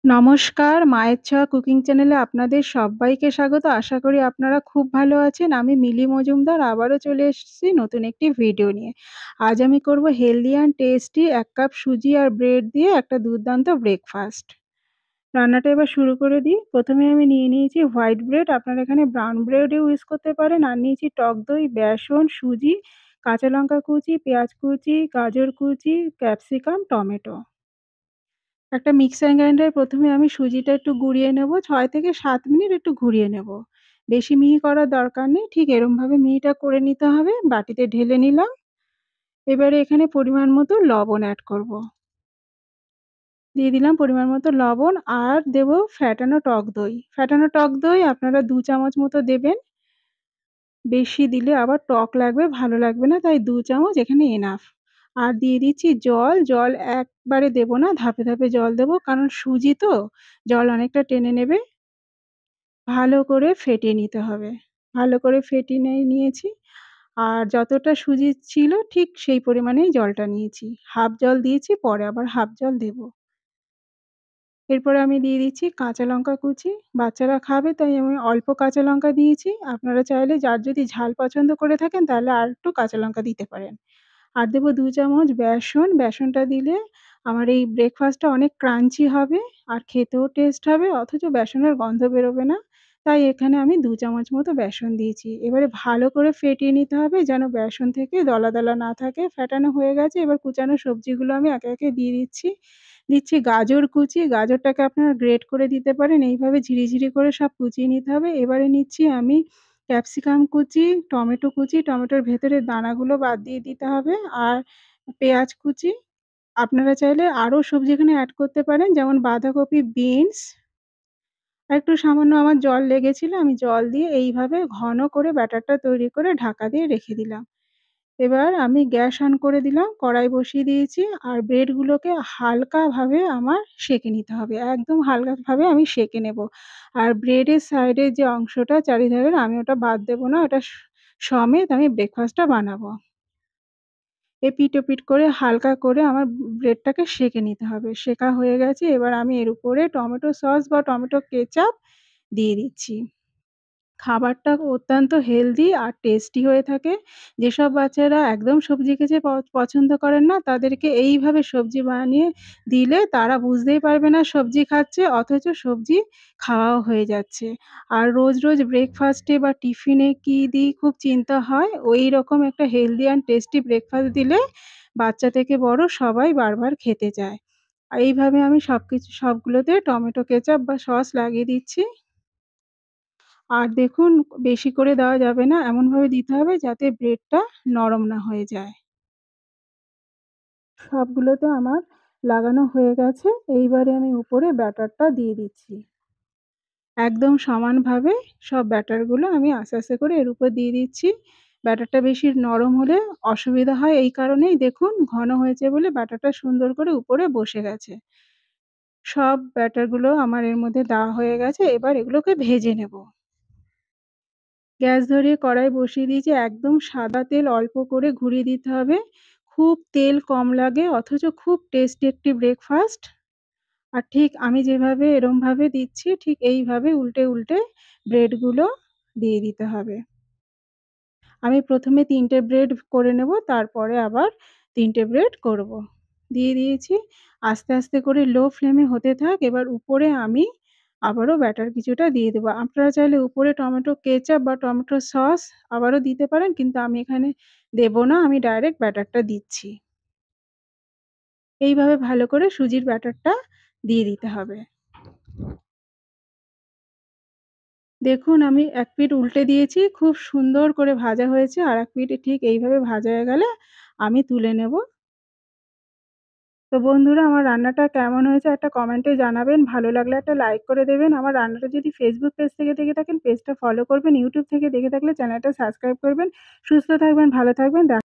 নমস্কার, মায়ের ছোঁয়া কুকিং চ্যানেলে আপনাদের সব্বাইকে স্বাগত। আশা করি আপনারা খুব ভালো আছেন। আমি মিলি মজুমদার আবারও চলে এসেছি নতুন একটি ভিডিও নিয়ে। আজ আমি করব হেলদি অ্যান্ড টেস্টি ১ কাপ সুজি আর ব্রেড দিয়ে একটা দুর্দান্ত ব্রেকফাস্ট। রান্নাটা এবার শুরু করে দিই। ১ম এ আমি নিয়ে নিয়েছি হোয়াইট ব্রেড, আপনারা এখানে ব্রাউন ব্রেডও ইউজ করতে পারেন। আর নিয়েছি টক দই, বেসন, সুজি, কাঁচা লঙ্কা কুচি, পেঁয়াজ কুচি, গাজর কুচি, ক্যাপসিকাম, টমেটো। একটা মিক্সার গ্রাইন্ডারে ১ম এ আমি সুজিটা একটু গুঁড়িয়ে নেব। ৬ থেকে ৭ মিনিট একটু ঘুরিয়ে নেব। বেশি মিহি করার দরকার নেই। ঠিক এরমভাবে মিহিটা করে নিতে হবে। বাটিতে ঢেলে নিলাম। এবারে এখানে পরিমাণ মতো লবণ এড করব। দিয়ে দিলাম পরিমাণ মতো লবণ আর দেব ফ্যাটানো টক দই। ফ্যাটানো টক দই আপনারা ২ চামচ মতো দেবেন। বেশি দিলে আবার টক লাগবে, ভালো লাগবে না। তাই ২ চামচ এখানে এনাফ। আর দিয়ে দিচ্ছি জল। জল একবারে দেব না, ধাপে, ধাপে জল দেব। কারণ সুজি তো জল অনেকটা টেনে নেবে। ভালো করে ফেটিয়ে নিতে হবে। ভালো করে ফেটিয়ে নিয়েছি। আর যতটা সুজি ছিল ঠিক সেই পরিমাণেই জলটা নিয়েছি। হাফ জল দিয়েছি, পরে আবার হাফ জল দেব। এরপরে আমি দিয়ে দিচ্ছি কাঁচা লঙ্কা কুচি। বাচ্চারা খাবে তাই আমি অল্প কাঁচা লঙ্কা দিয়েছি। আপনারা চাইলে যার যদি ঝাল পছন্দ করে থাকেন তাহলে আরেকটু কাঁচা লঙ্কা দিতে পারেন। আর দেব ২ চামচ বেসন। বেসনটা দিলে আমার এই ব্রেকফাস্টটা অনেক ক্রাঞ্চি হবে আর খেতেও টেস্ট হবে, অথচ বেসনের গন্ধ বেরোবে না। তাই এখানে আমি ২ চামচ মতো বেসন দিয়েছি। এবারে ভালো করে ফেটিয়ে নিতে হবে যেন বেসন থেকে দলা, দলা না থাকে। ফেটানো হয়ে গেছে। এবার কুচানো সবজিগুলো আমি একে, একে দিয়ে দিচ্ছি। দিচ্ছি গাজর কুচি। গাজরটাকে আপনারা গ্রেট করে দিতে পারেন। এইভাবে ঝিরি, করে সব কুচিয়ে নিতে হবে। এবারে নিচ্ছি আমি ক্যাপসিকাম কুচি, টমেটো কুচি, টমেটোর ভেতরের দানাগুলো বাদ দিয়ে দিতে হবে। আর পেঁয়াজ কুচি। আপনারা চাইলে আরও সবজি এখানে এড করতে পারেন, যেমন বাঁধাকপি, বিনস। আর একটু সামান্য আমার জল লেগেছিল, আমি জল দিয়ে এইভাবে ঘন করে ব্যাটারটা তৈরি করে ঢাকা দিয়ে রেখে দিলাম। এবার আমি গ্যাস অন করে দিলাম, কড়াই বসিয়ে দিয়েছি আর ব্রেডগুলোকে হালকাভাবে আমার সেঁকে নিতে হবে। একদম হালকাভাবে আমি সেঁকে নেব। আর ব্রেডের সাইডের যে অংশটা চারিধারের আমি ওটা বাদ দেব না। ওটা সমেত আমি ব্রেকফাস্টটা বানাবো। এপিঠ-ওপিঠ করে হালকা করে আমার ব্রেডটাকে সেঁকে নিতে হবে। সেঁকা হয়ে গেছে, এবার আমি এর উপরে টমেটো সস বা টমেটো কেচাপ দিয়ে দিচ্ছি। খাবারটা অত্যন্ত হেলদি আর টেস্টি হয়ে থাকে। যেসব বাচ্চারা একদম সবজি খেতে পছন্দ করেন না, তাদেরকে এইভাবে সবজি বানিয়ে দিলে তারা বুঝতেই পারবে না সবজি খাচ্ছে, অথচ সবজি খাওয়াও হয়ে যাচ্ছে। আর রোজ, রোজ ব্রেকফাস্টে বা টিফিনে কি দিই খুব চিন্তা হয়। ওইরকম একটা হেলদি অ্যান্ড টেস্টি ব্রেকফাস্ট দিলে বাচ্চা থেকে বড় সবাই বারবার খেতে চায়। আর এইভাবে আমি সবগুলোতে টমেটো কেচাপ বা সস লাগিয়ে দিচ্ছি। আর দেখুন বেশি করে দেওয়া যাবে না, এমনভাবে দিতে হবে যাতে ব্রেডটা নরম না হয়ে যায়। সবগুলোতে আমার লাগানো হয়ে গেছে। এইবারে আমি উপরে ব্যাটারটা দিয়ে দিচ্ছি। একদম সমানভাবে সব ব্যাটারগুলো আমি আস্তে, আস্তে করে এর উপর দিয়ে দিচ্ছি। ব্যাটারটা বেশি নরম হলে অসুবিধা হয়, এই কারণেই দেখুন ঘন হয়েছে বলে ব্যাটারটা সুন্দর করে উপরে বসে গেছে। সব ব্যাটারগুলো আমার এর মধ্যে দেওয়া হয়ে গেছে। এবার এগুলোকে ভেজে নেব। গ্যাস ধরিয়ে কড়াই বসিয়ে দিয়েছি। একদম সাদা তেল অল্প করে ঘুরিয়ে দিতে হবে। খুব তেল কম লাগে, অথচ খুব টেস্টি একটি ব্রেকফাস্ট। আর ঠিক আমি যেভাবে এরমভাবে দিচ্ছি ঠিক এইভাবে উল্টে, উল্টে ব্রেডগুলো দিয়ে দিতে হবে। আমি ১ম এ ৩ টে ব্রেড করে নেব, তারপরে আবার ৩ টে ব্রেড করব। দিয়ে দিয়েছি। আস্তে, আস্তে করে লো ফ্লেমে হতে থাক। এবার উপরে আমি আবারও ব্যাটার কিছুটা দিয়ে দেব। আপনারা চাইলে উপরে টমেটো কেচাপ বা টমেটো সস আবারও দিতে পারেন, কিন্তু আমি এখানে দেব না। আমি ডাইরেক্ট ব্যাটারটা দিচ্ছি। এইভাবে ভালো করে সুজির ব্যাটারটা দিয়ে দিতে হবে। দেখুন আমি এক পিঠ উল্টে দিয়েছি। খুব সুন্দর করে ভাজা হয়েছে। আরেক পিঠ ঠিক এইভাবে ভাজা হয়ে গেলে আমি তুলে নেব। তো বন্ধুরা আমার রান্নাটা কেমন হয়েছে একটা কমেন্টে জানাবেন। ভালো লাগলে একটা লাইক করে দেবেন। আমার রান্নাটা যদি Facebook পেজ থেকে দেখে থাকেন পেজটা ফলো করবেন। YouTube থেকে দেখে থাকলে চ্যানেলটা সাবস্ক্রাইব করবেন। সুস্থ থাকবেন, ভালো থাকবেন।